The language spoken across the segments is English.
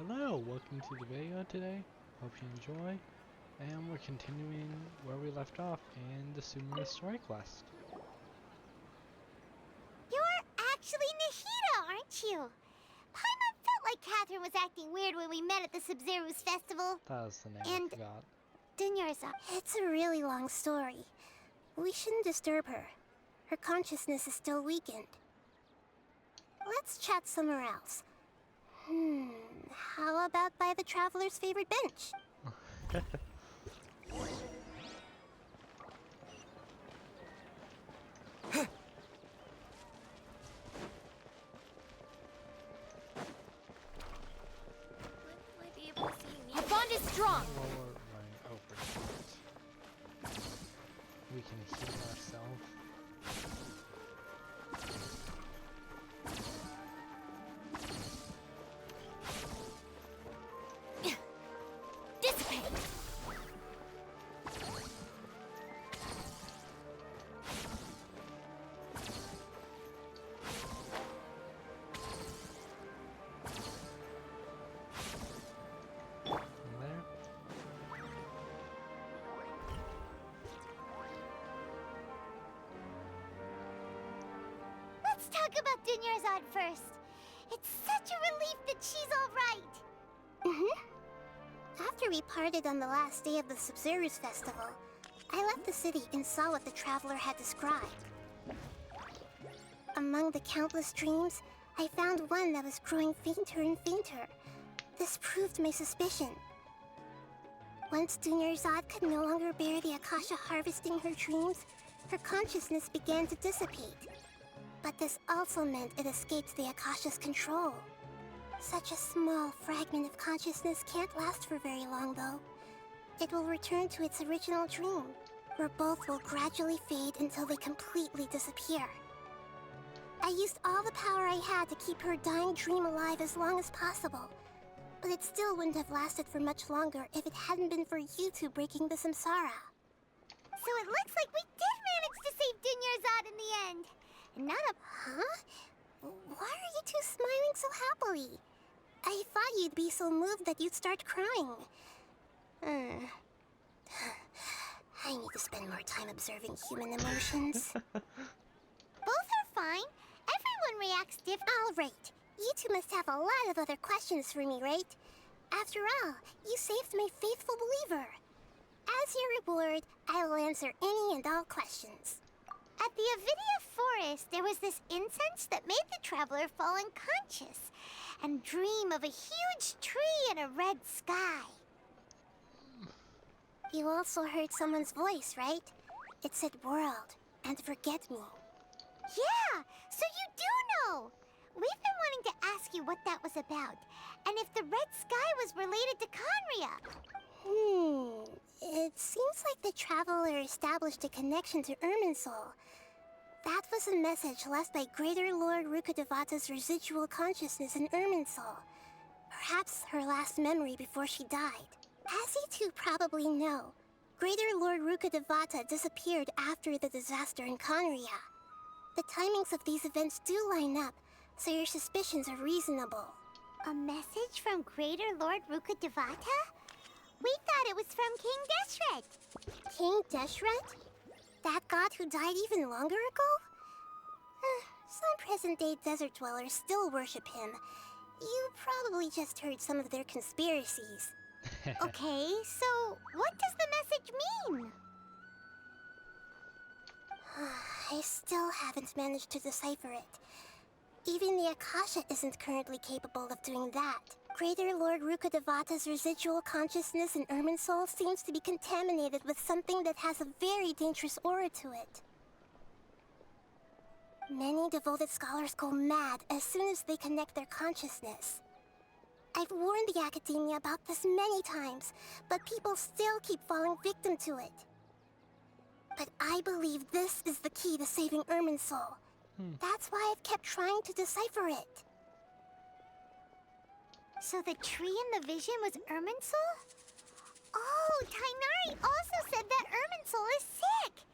Hello, welcome to the video today. Hope you enjoy. And we're continuing where we left off in the Sumeru story quest. You're actually Nahida, aren't you? Paimon felt like Catherine was acting weird when we met at the Sub-Zero's festival. That was the name And I forgot. Dunyarzad. It's a really long story. We shouldn't disturb her. Her consciousness is still weakened. Let's chat somewhere else. How about by the traveler's favorite bench? Our bond is strong. We can heal ourselves. Dissipate. In there. Let's talk about Dunyarzad first. It's such a relief that she's all right. After we parted on the last day of the Sub-Zero's festival, I left the city and saw what the traveler had described. Among the countless dreams, I found one that was growing fainter and fainter. This proved my suspicion. Once Dunyarzad could no longer bear the Akasha harvesting her dreams, her consciousness began to dissipate. But this also meant it escaped the Akasha's control. Such a small fragment of consciousness can't last for very long, though. It will return to its original dream, where both will gradually fade until they completely disappear. I used all the power I had to keep her dying dream alive as long as possible, but it still wouldn't have lasted for much longer if it hadn't been for you two breaking the samsara. So it looks like we did manage to save Dunyarzad in the end. And not a... Huh? Why are you two smiling so happily? I thought you'd be so moved that you'd start crying. I need to spend more time observing human emotions. Both are fine. Everyone reacts different. All right. You two must have a lot of other questions for me, right? After all, you saved my faithful believer. As your reward, I will answer any and all questions. At the Avidia forest, there was this incense that made the traveler fall unconscious and dream of a huge tree and a red sky. You also heard someone's voice, right? It said world and forget me. Yeah, so you do know! We've been wanting to ask you what that was about, and if the red sky was related to Conria. It seems like the traveler established a connection to Irminsul. That was a message left by Greater Lord Rukkhadevata's residual consciousness in Irminsul. Perhaps her last memory before she died. As you two probably know, Greater Lord Rukkhadevata disappeared after the disaster in Conria. The timings of these events do line up, so your suspicions are reasonable. A message from Greater Lord Rukkhadevata? We thought it was from King Deshret. King Deshret? That god who died even longer ago? Some present-day desert dwellers still worship him. You probably just heard some of their conspiracies. Okay, so what does the message mean? I still haven't managed to decipher it. Even the Akasha isn't currently capable of doing that. Greater Lord Rukkhadevata's residual consciousness in Irminsul seems to be contaminated with something that has a very dangerous aura to it. Many devoted scholars go mad as soon as they connect their consciousness. I've warned the academia about this many times, but people still keep falling victim to it. But I believe this is the key to saving Irminsul. That's why I've kept trying to decipher it. So the tree in the vision was Irminsul? Oh, Tighnari also said that Irminsul is sick.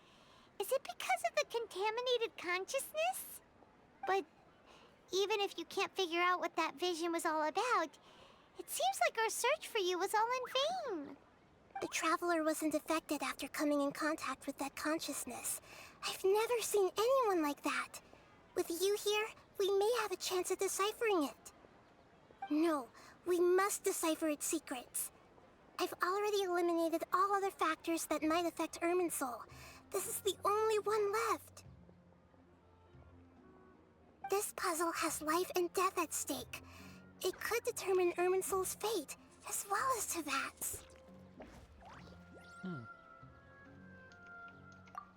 Is it because of the contaminated consciousness? But even if you can't figure out what that vision was all about, It seems like our search for you was all in vain. The traveler wasn't affected after coming in contact with that consciousness. I've never seen anyone like that. With you here, we may have a chance at deciphering it. No, we must decipher its secrets. I've already eliminated all other factors that might affect Irminsul. This is the only one left. This puzzle has life and death at stake. It could determine Irminsul's fate, as well as Tevat's.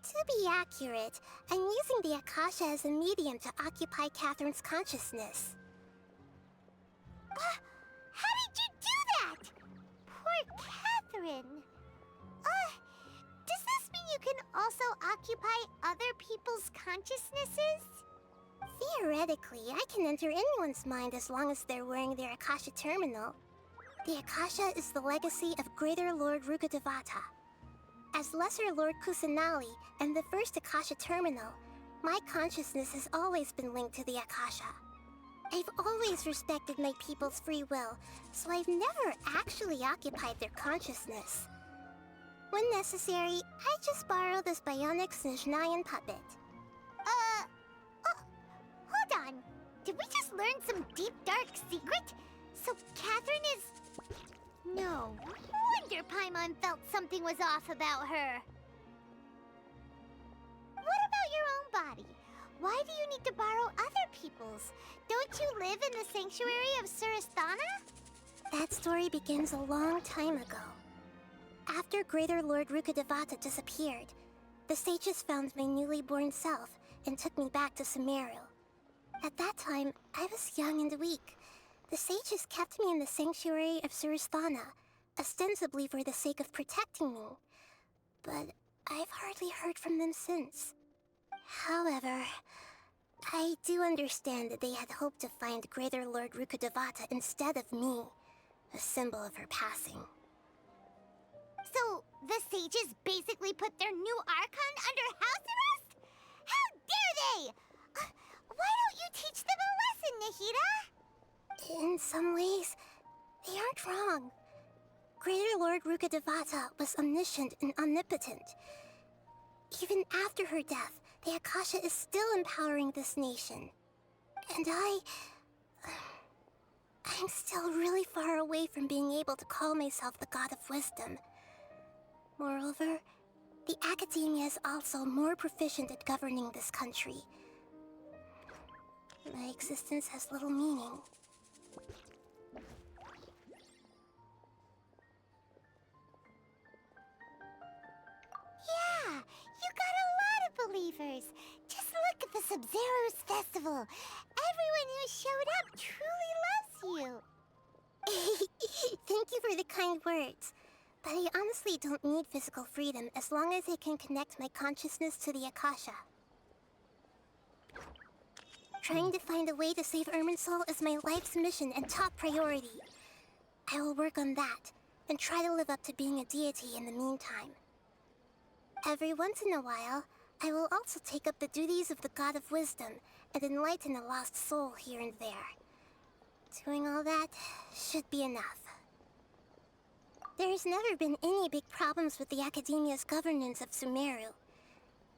To be accurate, I'm using the Akasha as a medium to occupy Catherine's consciousness. How did you do that? Poor Catherine. Does this mean you can also occupy other people's consciousnesses? Theoretically, I can enter anyone's mind as long as they're wearing their Akasha terminal. The Akasha is the legacy of Greater Lord Rukkhadevata. As Lesser Lord Kusanali and the first Akasha terminal, my consciousness has always been linked to the Akasha. I've always respected my people's free will, so I've never actually occupied their consciousness. When necessary, I just borrow this bionic Snezhnayan puppet. Hold on. Did we just learn some deep, dark secret? So Catherine is... No wonder Paimon felt something was off about her. What about your own body? Why do you need to borrow other people's? Don't you live in the sanctuary of Surasthana? That story begins a long time ago. After Greater Lord Rukkhadevata disappeared, the sages found my newly born self and took me back to Sumeru. At that time, I was young and weak. The sages kept me in the sanctuary of Surasthana, ostensibly for the sake of protecting me. But I've hardly heard from them since. However, I do understand that they had hoped to find Greater Lord Rukkhadevata instead of me, a symbol of her passing. So, the sages basically put their new Archon under house arrest? How dare they! Why don't you teach them a lesson, Nahida? In some ways, they aren't wrong. Greater Lord Rukkhadevata was omniscient and omnipotent. Even after her death, the Akasha is still empowering this nation. And I'm still really far away from being able to call myself the God of Wisdom. Moreover, the Academia is also more proficient at governing this country. My existence has little meaning. Yeah, you got a lot of believers. Just look at the Sub-Zero's festival. Everyone who showed up truly loves you. Thank you for the kind words. But I honestly don't need physical freedom as long as I can connect my consciousness to the Akasha. Trying to find a way to save Irminsul is my life's mission and top priority. I will work on that, and try to live up to being a deity in the meantime. Every once in a while, I will also take up the duties of the God of Wisdom and enlighten a lost soul here and there. Doing all that should be enough. There's never been any big problems with the Academia's governance of Sumeru.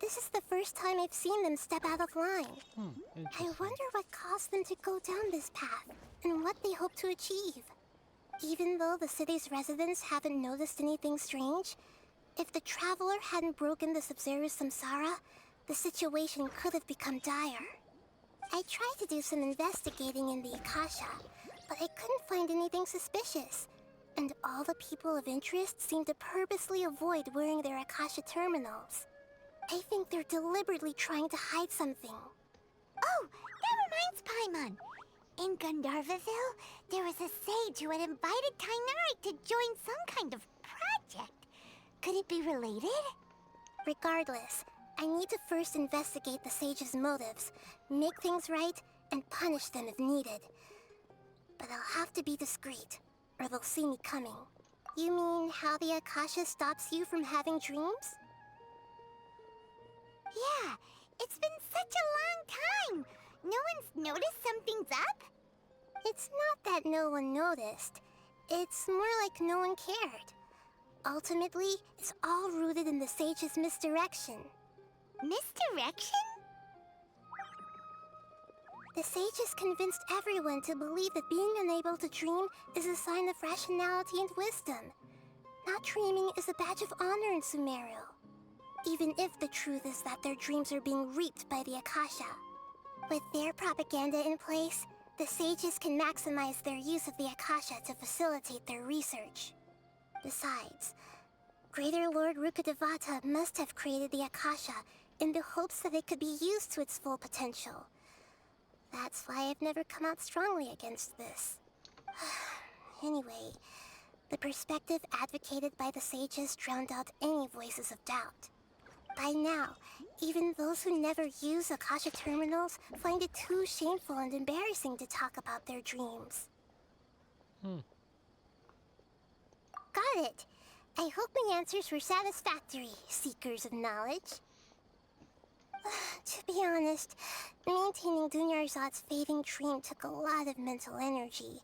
This is the first time I've seen them step out of line. I wonder what caused them to go down this path, and what they hope to achieve. Even though the city's residents haven't noticed anything strange, if the Traveler hadn't broken the Sub-Zero's samsara, the situation could have become dire. I tried to do some investigating in the Akasha, but I couldn't find anything suspicious. And all the people of interest seem to purposely avoid wearing their Akasha terminals. I think they're deliberately trying to hide something. Oh, that reminds Paimon. In Gandharvaville, there was a sage who had invited Tainari to join some kind of project. Could it be related? Regardless, I need to first investigate the sage's motives, make things right, and punish them if needed. But I'll have to be discreet, or they'll see me coming. You mean how the Akasha stops you from having dreams? Yeah, it's been such a long time. No one's noticed something's up? It's not that no one noticed. It's more like no one cared. Ultimately, it's all rooted in the sage's misdirection. Misdirection? The sages convinced everyone to believe that being unable to dream is a sign of rationality and wisdom. Not dreaming is a badge of honor in Sumeru, even if the truth is that their dreams are being reaped by the Akasha. With their propaganda in place, the sages can maximize their use of the Akasha to facilitate their research. Besides, Greater Lord Rukkhadevata must have created the Akasha in the hopes that it could be used to its full potential. That's why I've never come out strongly against this. Anyway, the perspective advocated by the sages drowned out any voices of doubt. By now, even those who never use Akasha terminals find it too shameful and embarrassing to talk about their dreams. Got it. I hope my answers were satisfactory, seekers of knowledge. To be honest, maintaining Dunyarzad's fading dream took a lot of mental energy.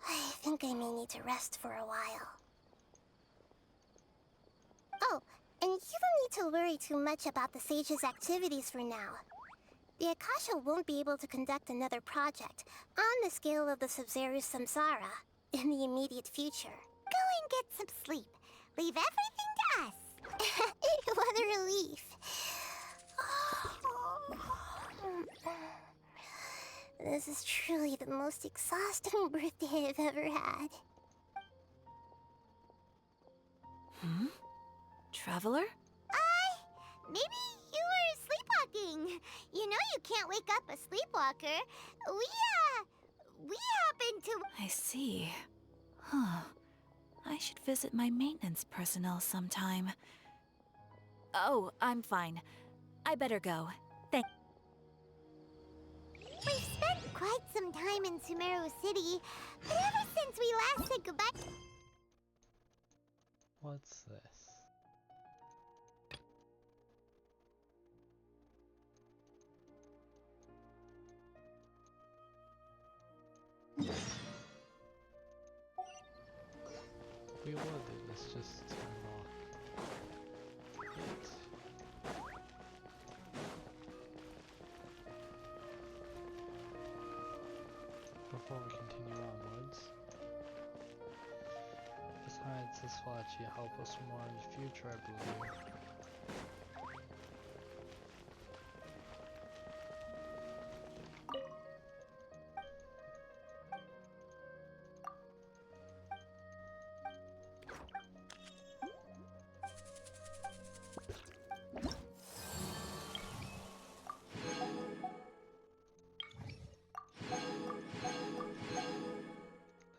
I think I may need to rest for a while. Oh, and you don't need to worry too much about the sage's activities for now. The Akasha won't be able to conduct another project on the scale of the Sumeru Samsara in the immediate future. Go and get some sleep. Leave everything to us. What a relief. This is truly the most exhausting birthday I've ever had. Traveler? Maybe you were sleepwalking. You know you can't wake up a sleepwalker. We happen to... I see. Huh. I should visit my maintenance personnel sometime. Oh, I'm fine. I better go. Thank... We've spent quite some time in Sumeru City, but ever since we last said goodbye... What's this? We will do this just to unlock it. Before we continue onwards. Besides, this will actually help us more in the future, I believe.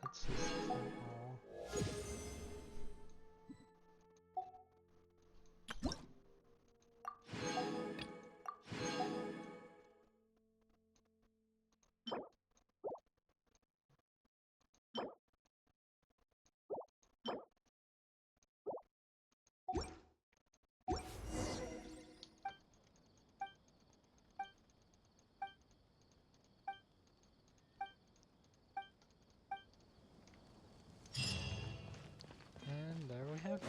Let's just clear all. And there we have it.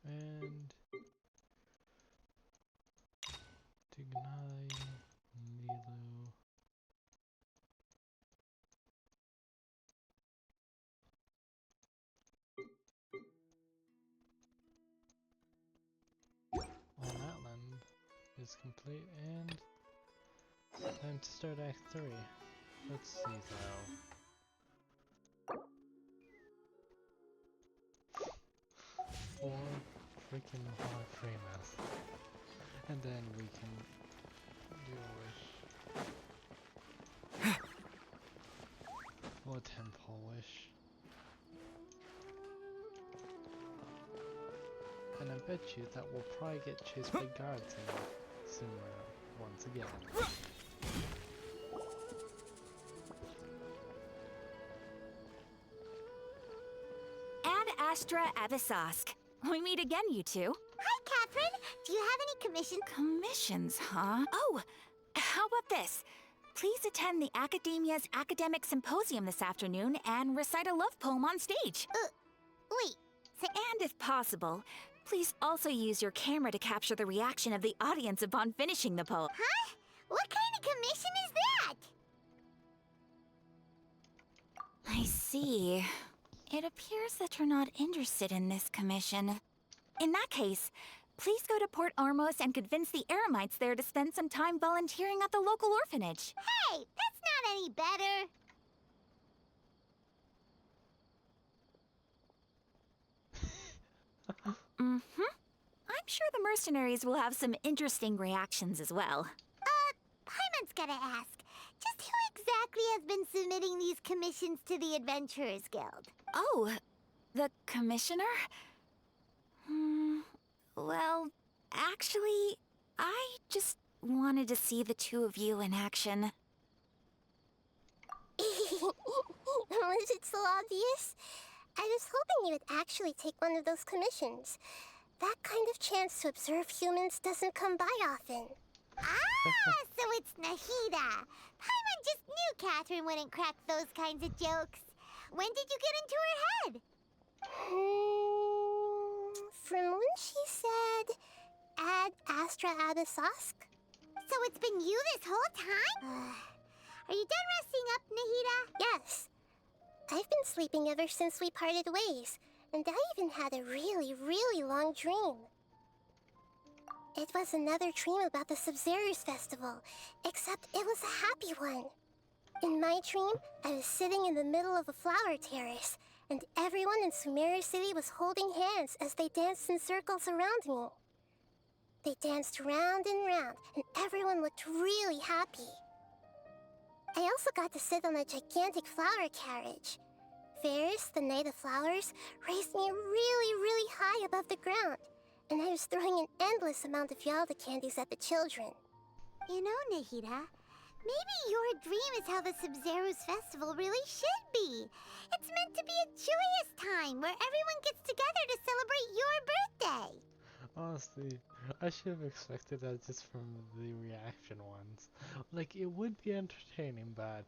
And Dignai, Nilu. Well, that land is complete, and time to start Act 3. Let's see though. 4 freaking hard frames. And then we can do a wish. Or temple wish. And I bet you that we'll probably get chased by guards in Sumeru once again. Astra Avisosk. We meet again, you two. Hi, Catherine. Do you have any commissions? Commissions, huh? Oh, how about this? Please attend the Academia's Academic Symposium this afternoon and recite a love poem on stage. Wait. And if possible, please also use your camera to capture the reaction of the audience upon finishing the poem. Huh? What kind of commission is that? I see. It appears that you're not interested in this commission. In that case, please go to Port Ormos and convince the Eremites there to spend some time volunteering at the local orphanage. Hey, that's not any better. I'm sure the mercenaries will have some interesting reactions as well. Paimon's gotta ask. Just who exactly has been submitting these commissions to the Adventurers Guild? Oh, the commissioner? Well, actually, I just wanted to see the two of you in action. Was it so obvious? I was hoping you would actually take one of those commissions. That kind of chance to observe humans doesn't come by often. So it's Nahida. Paimon just knew Catherine wouldn't crack those kinds of jokes. When did you get into her head? From when she said, Ad Astra Abisosk? So it's been you this whole time? Are you done resting up, Nahida? Yes. I've been sleeping ever since we parted ways, and I even had a really, really long dream. It was another dream about the Sumeru's festival, except it was a happy one. In my dream, I was sitting in the middle of a flower terrace, and everyone in Sumeru City was holding hands as they danced in circles around me. They danced round and round, and everyone looked really happy. I also got to sit on a gigantic flower carriage. Ferris, the Knight of Flowers, raised me really, really high above the ground, and I was throwing an endless amount of Yalda candies at the children. You know, Nahida, maybe your dream is how the Sumeru's festival really should be. It's meant to be a joyous time where everyone gets together to celebrate your birthday. Honestly, I should have expected that just from the reaction ones. Like, it would be entertaining, but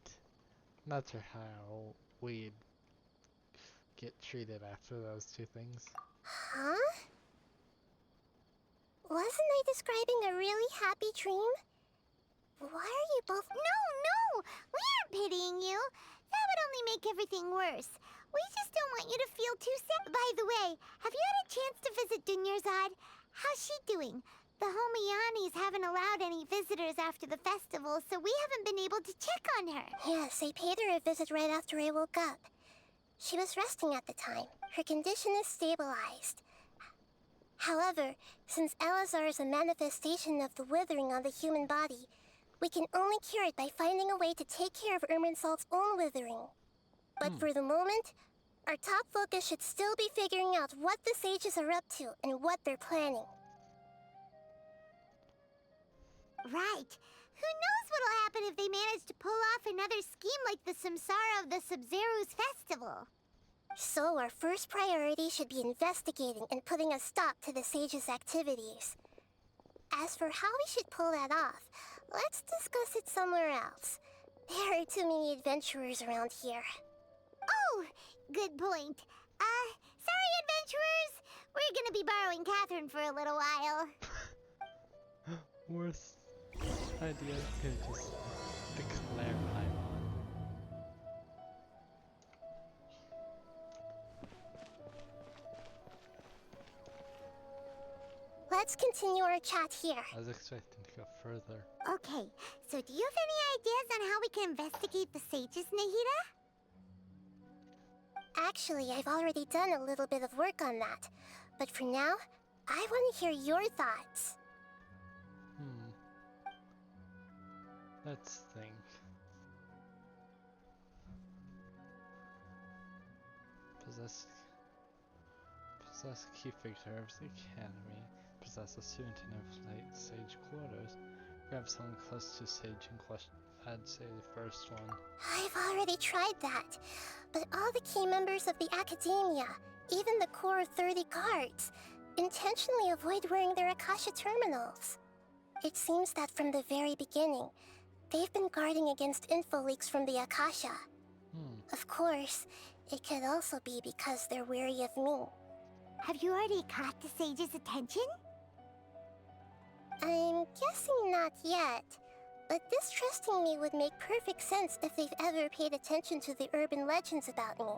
not sure how we'd get treated after those two things. Huh? Wasn't I describing a really happy dream? Why are you both— No! We aren't pitying you. That would only make everything worse. We just don't want you to feel too sad. By the way, have you had a chance to visit Dunyarzad? How's she doing? The Homiyanis haven't allowed any visitors after the festival, so we haven't been able to check on her. Yes, I paid her a visit right after I woke up. She was resting at the time. Her condition is stabilized. However, since Elazar is a manifestation of the withering on the human body, we can only cure it by finding a way to take care of Irminsul's own withering. But for the moment, our top focus should still be figuring out what the sages are up to and what they're planning. Right. Who knows what'll happen if they manage to pull off another scheme like the Samsara of the Sumeru's festival? So our first priority should be investigating and putting a stop to the sages' activities. As for how we should pull that off, let's discuss it somewhere else. There are too many adventurers around here. Oh, good point. Sorry, adventurers. We're gonna be borrowing Catherine for a little while. Worst idea could just declare Paimon. Let's continue our chat here. I was expecting to go further. Okay, so do you have any ideas on how we can investigate the sages, Nahida? Actually, I've already done a little bit of work on that. But for now, I want to hear your thoughts. Let's think. Possess key figure of the academy. Possess a student in inflate sage quarters. Grab someone close to sage in question. I'd say the first one. I've already tried that, but all the key members of the academia, Even the core 30 guards intentionally avoid wearing their Akasha terminals. It seems that from the very beginning, they've been guarding against info leaks from the Akasha. Of course, it could also be because they're wary of me. Have you already caught the sage's attention? I'm guessing not yet, but distrusting me would make perfect sense if they've ever paid attention to the urban legends about me.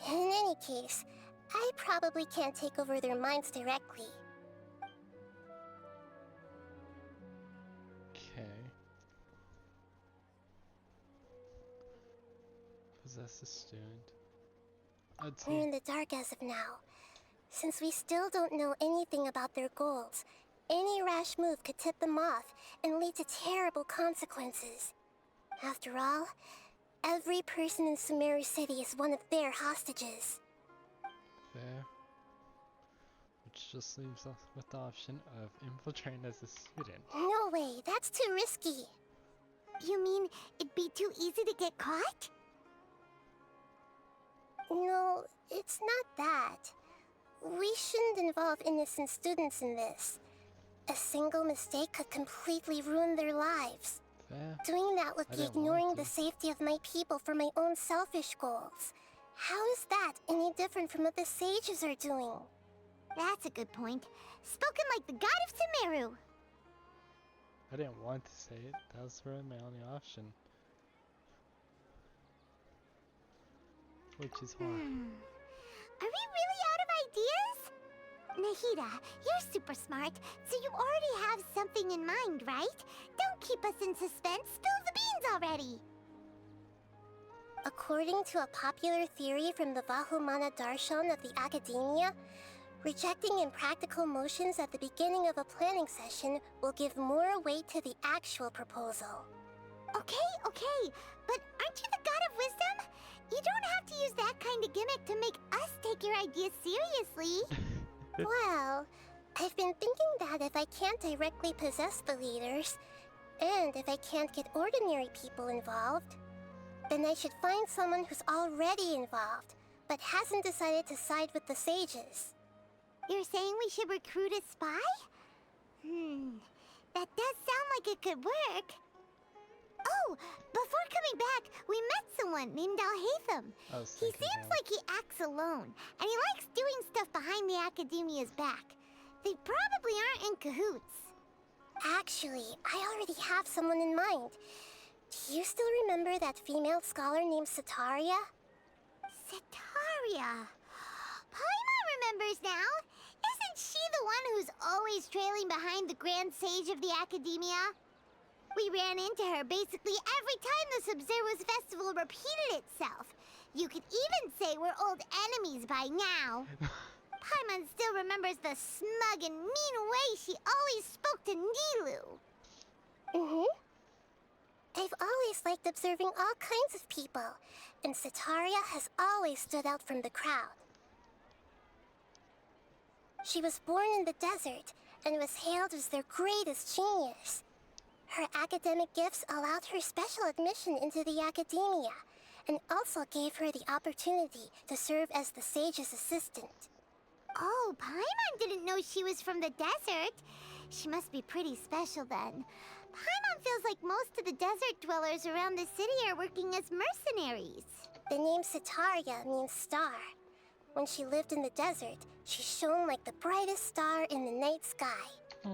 In any case, I probably can't take over their minds directly. Okay. Possess a student. We're in the dark as of now. Since we still don't know anything about their goals, any rash move could tip them off and lead to terrible consequences. After all, every person in Sumeru City is one of their hostages. Fair. Which just leaves us with the option of infiltrating as a student. No way, that's too risky. You mean it'd be too easy to get caught? No, it's not that. We shouldn't involve innocent students in this. A single mistake could completely ruin their lives. Fair. Doing that would I be didn't ignoring want the to. safety of my people for my own selfish goals. How is that any different from what the sages are doing? That's a good point. Spoken like the god of Sumeru. I didn't want to say it. That was really my only option. Which is why. Are we really out of ideas? Nahida, you're super smart, so you already have something in mind, right? Don't keep us in suspense. Spill the beans already. According to a popular theory from the Vahumana Darshan of the Academia, rejecting impractical motions at the beginning of a planning session will give more weight to the actual proposal. Okay, but aren't you the god of wisdom? You don't have to use that kind of gimmick to make us take your ideas seriously. Well, I've been thinking that if I can't directly possess the leaders, and if I can't get ordinary people involved, then I should find someone who's already involved, but hasn't decided to side with the sages. You're saying we should recruit a spy? That does sound like it could work. Oh, before coming back, we met someone named Alhaitham. He seems like he acts alone, and he likes doing stuff behind the Academia's back. They probably aren't in cahoots. Actually, I already have someone in mind. Do you still remember that female scholar named Setaria? Setaria. Paimon remembers now. Isn't she the one who's always trailing behind the Grand Sage of the Academia? We ran into her basically every time the Sumeru Festival repeated itself. You could even say we're old enemies by now. Paimon still remembers the smug and mean way she always spoke to Nilu. I've always liked observing all kinds of people, and Setaria has always stood out from the crowd. She was born in the desert and was hailed as their greatest genius. Her academic gifts allowed her special admission into the academia, and also gave her the opportunity to serve as the sage's assistant. Oh, Paimon didn't know she was from the desert. She must be pretty special then. Paimon feels like most of the desert dwellers around the city are working as mercenaries. The name Setaria means star. When she lived in the desert, she shone like the brightest star in the night sky.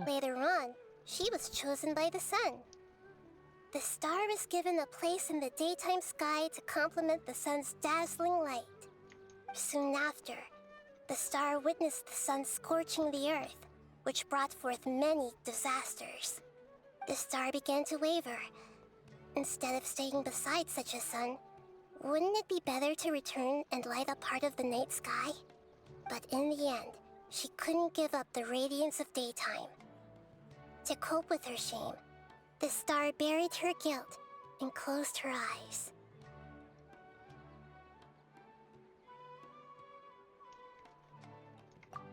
Later on, she was chosen by the sun. The star was given a place in the daytime sky to complement the sun's dazzling light. Soon after, the star witnessed the sun scorching the earth, which brought forth many disasters. The star began to waver. Instead of staying beside such a sun, wouldn't it be better to return and light up part of the night sky? But in the end, she couldn't give up the radiance of daytime. To cope with her shame, the star buried her guilt and closed her eyes.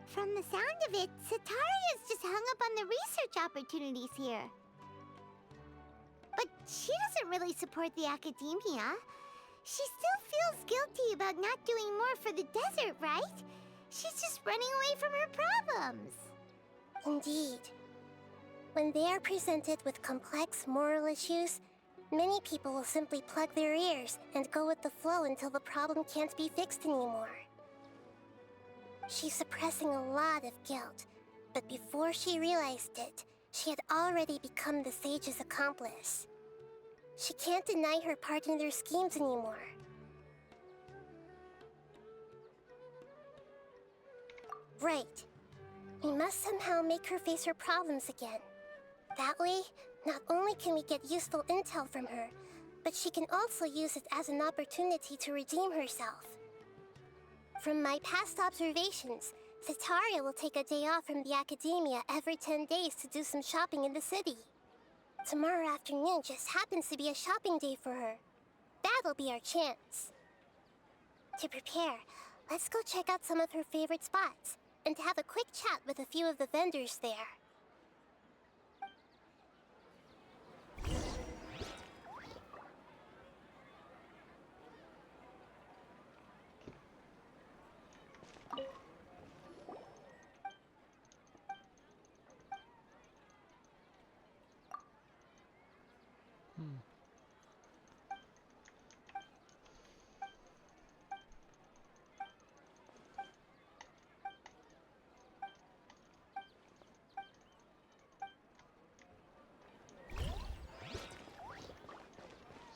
From the sound of it, Setaria's just hung up on the research opportunities here. But she doesn't really support the academia. She still feels guilty about about not doing more for the desert, right? She's just running away from her problems. Indeed. When they are presented with complex moral issues, many people will simply plug their ears and go with the flow until the problem can't be fixed anymore. She's suppressing a lot of guilt, but before she realized it, she had already become the sage's accomplice. She can't deny her part in their schemes anymore. Right. We must somehow make her face her problems again. That way, not only can we get useful intel from her, but she can also use it as an opportunity to redeem herself. From my past observations, Setaria will take a day off from the academia every 10 days to do some shopping in the city. Tomorrow afternoon just happens to be a shopping day for her. That'll be our chance. To prepare, let's go check out some of her favorite spots, and have a quick chat with a few of the vendors there.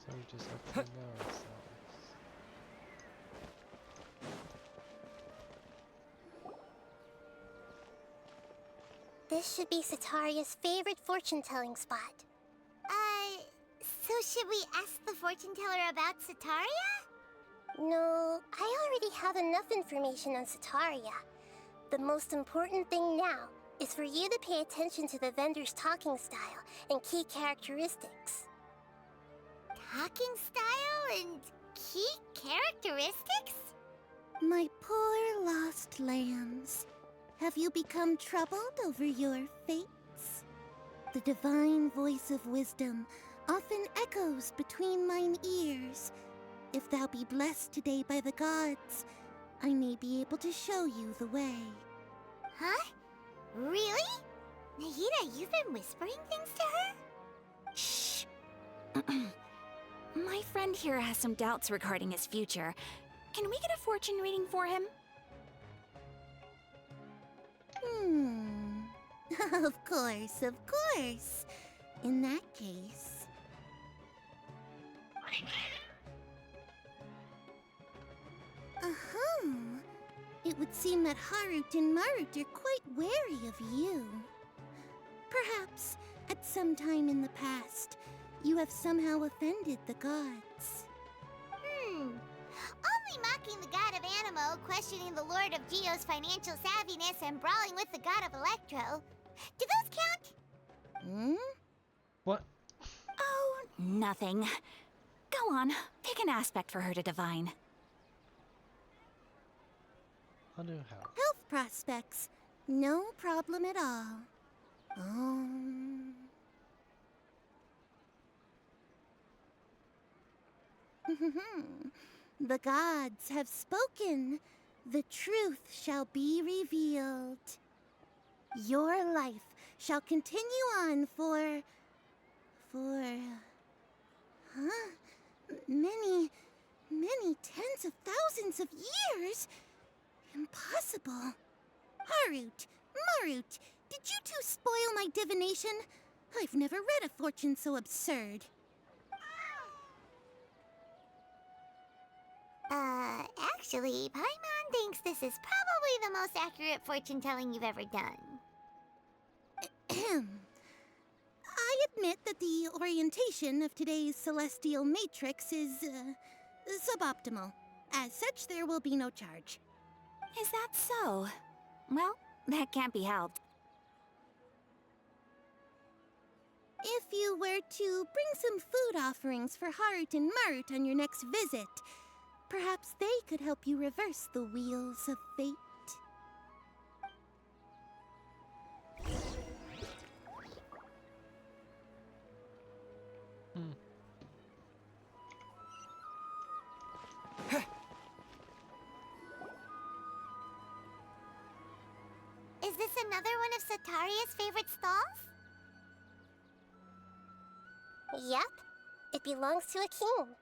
So we just have to know ourselves. This should be Setaria's favorite fortune-telling spot. So should we ask the fortune teller about Setaria? No, I already have enough information on Setaria. The most important thing now is for you to pay attention to the vendor's talking style and key characteristics. Talking style and key characteristics? My poor lost lambs, have you become troubled over your fates? The divine voice of wisdom often echoes between mine ears. If thou be blessed today by the gods, I may be able to show you the way. Huh? Really? Nahida, you've been whispering things to her? Shh. My friend here has some doubts regarding his future. Can we get a fortune reading for him? Of course, of course. In that case... It would seem that Harut and Marut are quite wary of you. Perhaps, at some time in the past, you have somehow offended the gods. Only mocking the god of Animo, questioning the lord of Geo's financial savviness, and brawling with the god of Electro. Do those count? What? Oh, nothing. Go on, pick an aspect for her to divine. I'll do help. Health prospects, no problem at all. The gods have spoken. The truth shall be revealed. Your life shall continue on for... many tens of thousands of years? Impossible. Harut, Marut, did you two spoil my divination? I've never read a fortune so absurd. Actually, Paimon thinks this is probably the most accurate fortune-telling you've ever done. I admit that the orientation of today's celestial matrix is, suboptimal. As such, there will be no charge. Is that so? Well, that can't be helped. If you were to bring some food offerings for Harut and Marut on your next visit, perhaps they could help you reverse the wheels of fate. another one of Sataria's favorite stalls? Yep, it belongs to a king.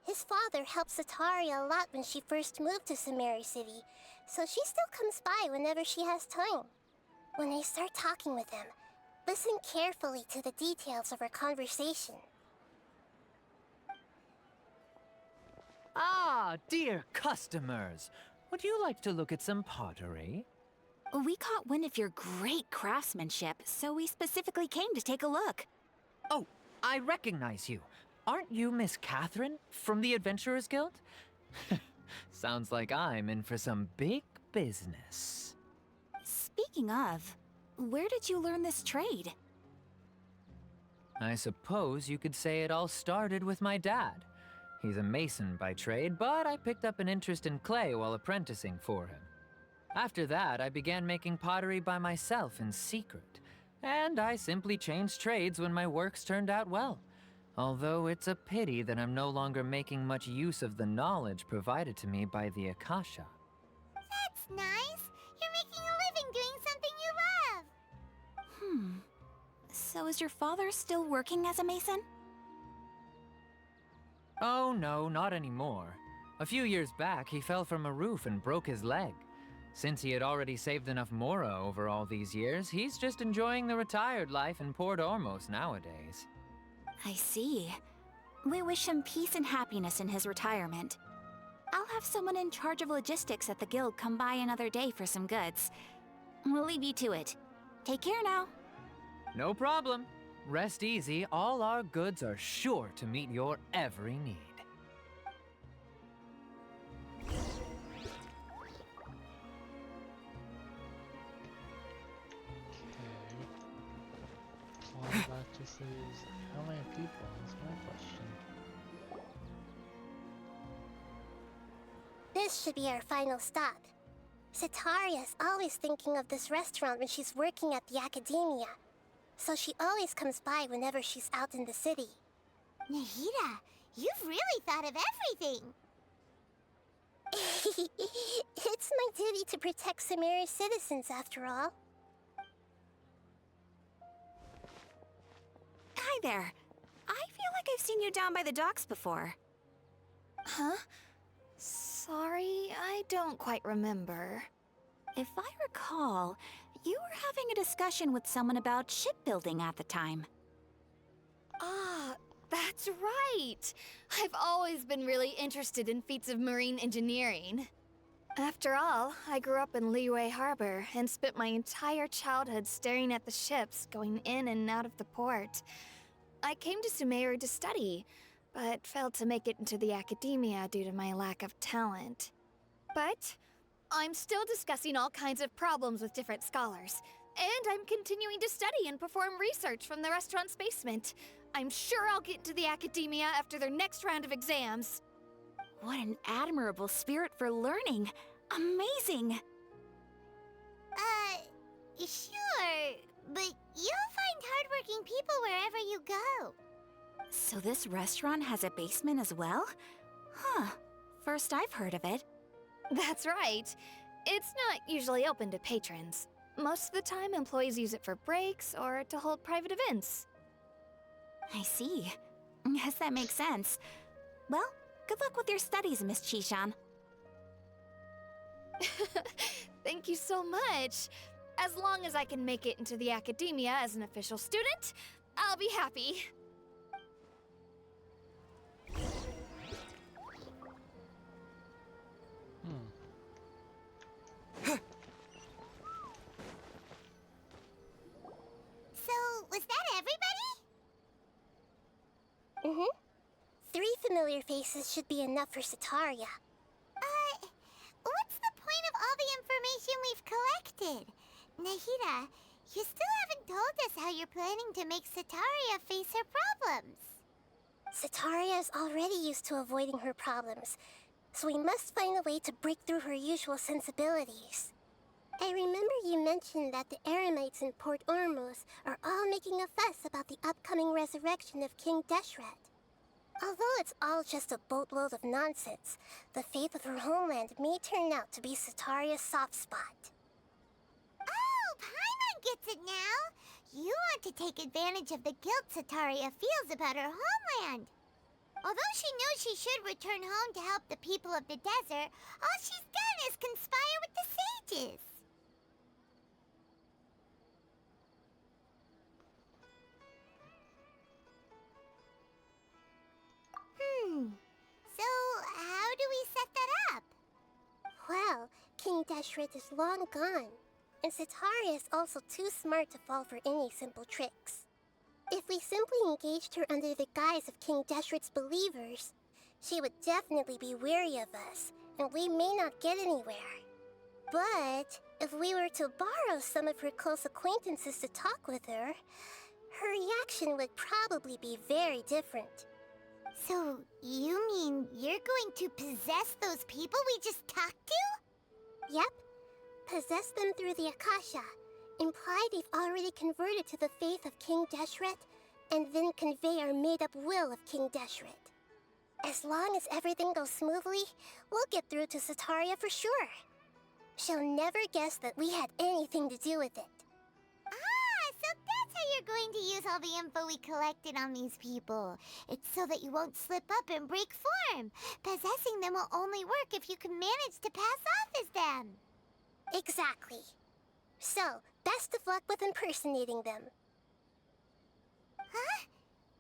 His father helped Sataria a lot when she first moved to Sumeru City, so she still comes by whenever she has time. When I start talking with him, listen carefully to the details of our conversation. Ah, dear customers. Would you like to look at some pottery? We caught wind of your great craftsmanship, so we specifically came to take a look. Oh, I recognize you. Aren't you Miss Catherine from the Adventurers Guild? Sounds like I'm in for some big business. Speaking of, where did you learn this trade? I suppose you could say it all started with my dad. He's a mason by trade, but I picked up an interest in clay while apprenticing for him. After that, I began making pottery by myself in secret, and I simply changed trades when my works turned out well. Although it's a pity that I'm no longer making much use of the knowledge provided to me by the Akasha. That's nice. You're making a living doing something you love. So is your father still working as a mason? Oh no, not anymore. A few years back, he fell from a roof and broke his leg. Since he had already saved enough Mora over all these years, he's just enjoying the retired life in Port Ormos nowadays. I see. We wish him peace and happiness in his retirement. I'll have someone in charge of logistics at the guild come by another day for some goods. We'll leave you to it. Take care now. No problem. Rest easy, all our goods are sure to meet your every need. All that just leaves how many people is my question. This should be our final stop. Sataria's always thinking of this restaurant when she's working at the academia, so she always comes by whenever she's out in the city. Nahida, you've really thought of everything. It's my duty to protect Sumeru's citizens, after all. Hi there. I feel like I've seen you down by the docks before. Huh? Sorry, I don't quite remember. If I recall, you were having a discussion with someone about shipbuilding at the time. Ah, that's right! I've always been really interested in feats of marine engineering. After all, I grew up in Liyue Harbor and spent my entire childhood staring at the ships going in and out of the port. I came to Sumeru to study, but failed to make it into the academia due to my lack of talent. But I'm still discussing all kinds of problems with different scholars, and I'm continuing to study and perform research from the restaurant's basement. I'm sure I'll get into the academia after their next round of exams. What an admirable spirit for learning. Amazing! Sure, but you'll find hardworking people wherever you go. So this restaurant has a basement as well? Huh. First I've heard of it. That's right. It's not usually open to patrons. Most of the time, employees use it for breaks or to hold private events. I see. Guess that makes sense. Well, good luck with your studies, Miss Chishan. Thank you so much. As long as I can make it into the academia as an official student, I'll be happy. So, was that everybody? Mm-hmm. 3 familiar faces should be enough for Sataria. What's the point of all the information we've collected? Nahida, you still haven't told us how you're planning to make Sataria face her problems. Sataria is already used to avoiding her problems, so we must find a way to break through her usual sensibilities. I remember you mentioned that the Eremites in Port Ormos are all making a fuss about the upcoming resurrection of King Deshret. Although it's all just a boatload of nonsense, the faith of her homeland may turn out to be Sataria's soft spot. Oh, gets it now. You want to take advantage of the guilt Sataria feels about her homeland. Although she knows she should return home to help the people of the desert, all she's done is conspire with the sages. So, how do we set that up? Well, King Deshret is long gone, and Sitaria is also too smart to fall for any simple tricks. If we simply engaged her under the guise of King Deshret's believers, she would definitely be wary of us, and we may not get anywhere. But if we were to borrow some of her close acquaintances to talk with her, her reaction would probably be very different. So, you mean you're going to possess those people we just talked to? Yep. Possess them through the Akasha. Imply they've already converted to the faith of King Deshret, and then convey our made-up will of King Deshret. As long as everything goes smoothly, we'll get through to Sataria for sure. She'll never guess that we had anything to do with it. Ah, so that's how you're going to use all the info we collected on these people. It's so that you won't slip up and break form. Possessing them will only work if you can manage to pass off as them. Exactly. So, best of luck with impersonating them. Huh?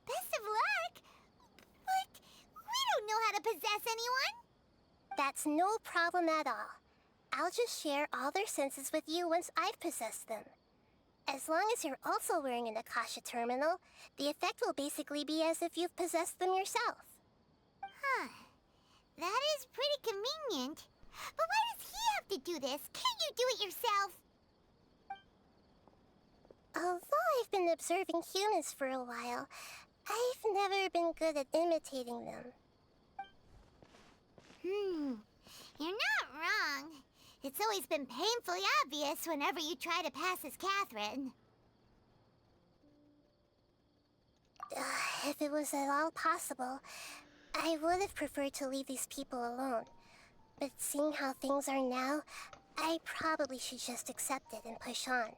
Best of luck? But we don't know how to possess anyone. That's no problem at all. I'll just share all their senses with you once I've possessed them. As long as you're also wearing an Akasha terminal, the effect will basically be as if you've possessed them yourself. Huh. That is pretty convenient. But why does he have to do this? Can't you do it yourself? Although I've been observing humans for a while, I've never been good at imitating them. You're not wrong. It's always been painfully obvious whenever you try to pass as Catherine. If it was at all possible, I would have preferred to leave these people alone. But seeing how things are now, I probably should just accept it and push on.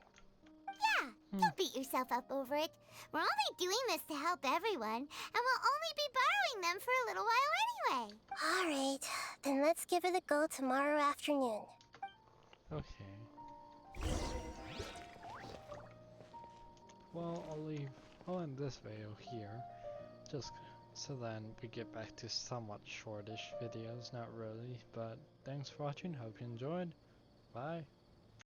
Yeah, don't beat yourself up over it. We're only doing this to help everyone, and we'll only be borrowing them for a little while anyway. Alright, then let's give it a go tomorrow afternoon. Okay. Well, I'll end this video here, just so then we get back to somewhat shortish videos, not really, but thanks for watching, hope you enjoyed, bye.